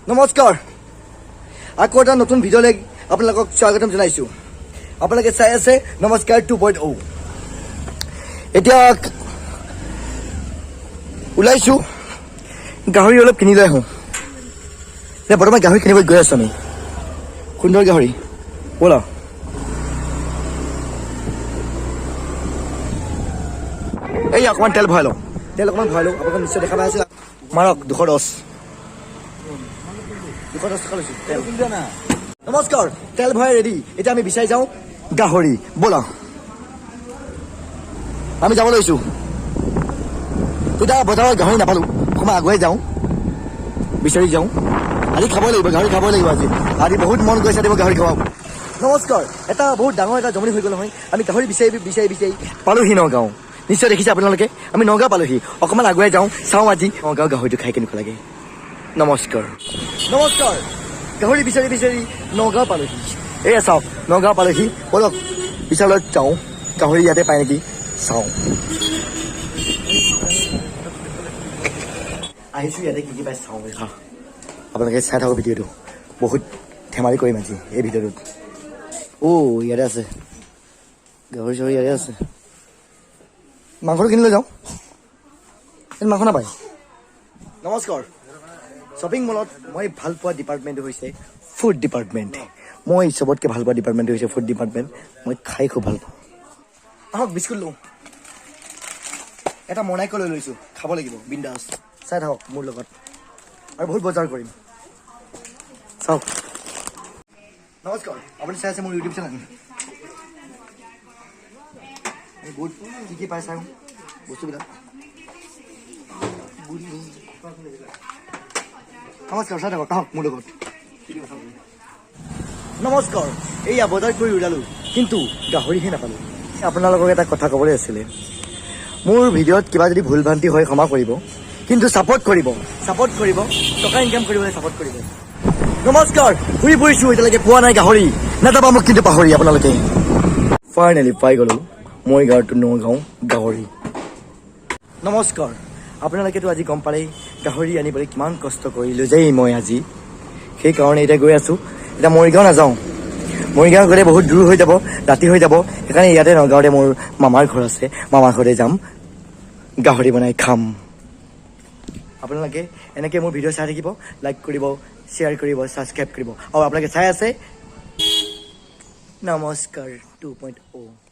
নমস্কাৰ আকৌ এটা নতুন ভিডিঅ'লৈ আপোনালোকক স্বাগতম জনাইছোঁ। আপোনালোকে চাই আছে নমস্কাৰ 2.0। এতিয়া ওলাইছোঁ গাহৰি অলপ কিনি লৈ আহোঁ। এতিয়া বৰ্তমান গাহৰি কিনিব গৈ আছোঁ আমি। সুন্দৰ গাহৰি ব'লা। এই অকণমান তেল ভৰাই লওঁ, আপোনালোকে নিশ্চয় দেখা পাই আছিলে। মাৰক 210 টকা লৈছোঁ তেল। নমস্কাৰ, তেল ভৰাই ৰেডি। এতিয়া আমি বিচাৰি যাওঁ গাহৰি, ব'লা। আমি যাব লৈছোঁ। তেতিয়া বজাৰত গাহৰি নাপালোঁ, অকণমান আগুৱাই যাওঁ, বিচাৰি যাওঁ। আজি খাবই লাগিব, গাহৰি খাবই লাগিব। আজি বহুত মন গৈছে দিব গাহৰি খাওঁ। নমস্কাৰ, এটা বহুত ডাঙৰ এটা জমনি হৈ গ'ল নহয়। আমি গাহৰি বিচাৰি পালোহি নগাঁও। নিশ্চয় দেখিছে আপোনালোকে, আমি নগাঁও পালোহি। অকণমান আগুৱাই যাওঁ, চাওঁ আজি নগাঁও গাহৰিটো খাই কেনেকুৱা লাগে। নমস্কাৰ, গাহৰি বিচাৰি নগাঁও পালোহি। এয়া চাওক নগাঁও পালোহি। বলক বিশালত যাওঁ, গাহৰি ইয়াতে পায় নেকি চাওঁ। আহিছোঁ ইয়াতে কি পাই চাওঁ দেখা। আপোনালোকে চাই থাকক ভিডিঅ'টো, বহুত ধেমালি কৰিম আজি এই ভিডিঅ'টোত। ইয়াতে আছে গাহৰি চাহৰি, ইয়াতে আছে। মাংসটো কিনি লৈ যাওঁ, মাংস নাপায়। নমস্কাৰ, শ্বপিং মলত মই ভাল পোৱা ডিপাৰ্টমেণ্টটো হৈছে ফুড ডিপাৰ্টমেণ্ট। মই চবতকৈ ভাল পোৱা ডিপাৰ্টমেণ্টটো হৈছে ফুড ডিপাৰ্টমেণ্ট। মই খাই খুব ভাল পাওঁ। আহক বিস্কুট লওঁ, এটা মনাইকৈ লৈ লৈছোঁ, খাব লাগিব বিন্দাছ। চাই থাকক মোৰ লগত, আৰু বহুত বজাৰ কৰিম চাওক। নমস্কাৰ, আপুনি চাই আছে মোৰ ইউটিউব চেনেল। বহুত কি পাই চাওঁ বস্তুবিলাক। নমস্কাৰ, চাই থাকক মোৰ লগত। নমস্কাৰ, এইয়া বজাৰ কৰি ওলালোঁ, কিন্তু গাহৰিহে নাপালোঁ। আপোনালোকক এটা কথা ক'বলৈ আছিলে, মোৰ ভিডিঅ'ত কিবা যদি ভুল ভ্ৰান্তি হয় ক্ষমা কৰিব, কিন্তু ছাপৰ্ট কৰিব, টকা ইনকাম কৰিবলৈ ছাপৰ্ট কৰিব। নমস্কাৰ, ঘূৰি ফুৰিছোঁ, এতিয়ালৈকে পোৱা নাই গাহৰি। নাযাবা মোক কিন্তু পাহৰি আপোনালোকে। ফাইনেলি পাই গ'লোঁ মৰিগাঁৱটো নগাঁও গাহৰি। নমস্কাৰ, আপোনালোকেতো আজি গম পালেই গাহৰি আনিবলৈ কিমান কষ্ট কৰিলোঁ যে মই আজি। সেইকাৰণে এতিয়া গৈ আছোঁ। এতিয়া মৰিগাঁও নাযাওঁ, মৰিগাঁও গ'লে বহুত দূৰ হৈ যাব, ৰাতি হৈ যাব। সেইকাৰণে ইয়াতে নগাঁৱতে মোৰ মামাৰ ঘৰ আছে, মামাৰ ঘৰতে যাম, গাহৰি বনাই খাম। আপোনালোকে এনেকৈ মোৰ ভিডিঅ' চাই থাকিব, লাইক কৰিব, শ্বেয়াৰ কৰিব, ছাবস্ক্ৰাইব কৰিব। আৰু আপোনালোকে চাই আছে নমস্কাৰ 2.0।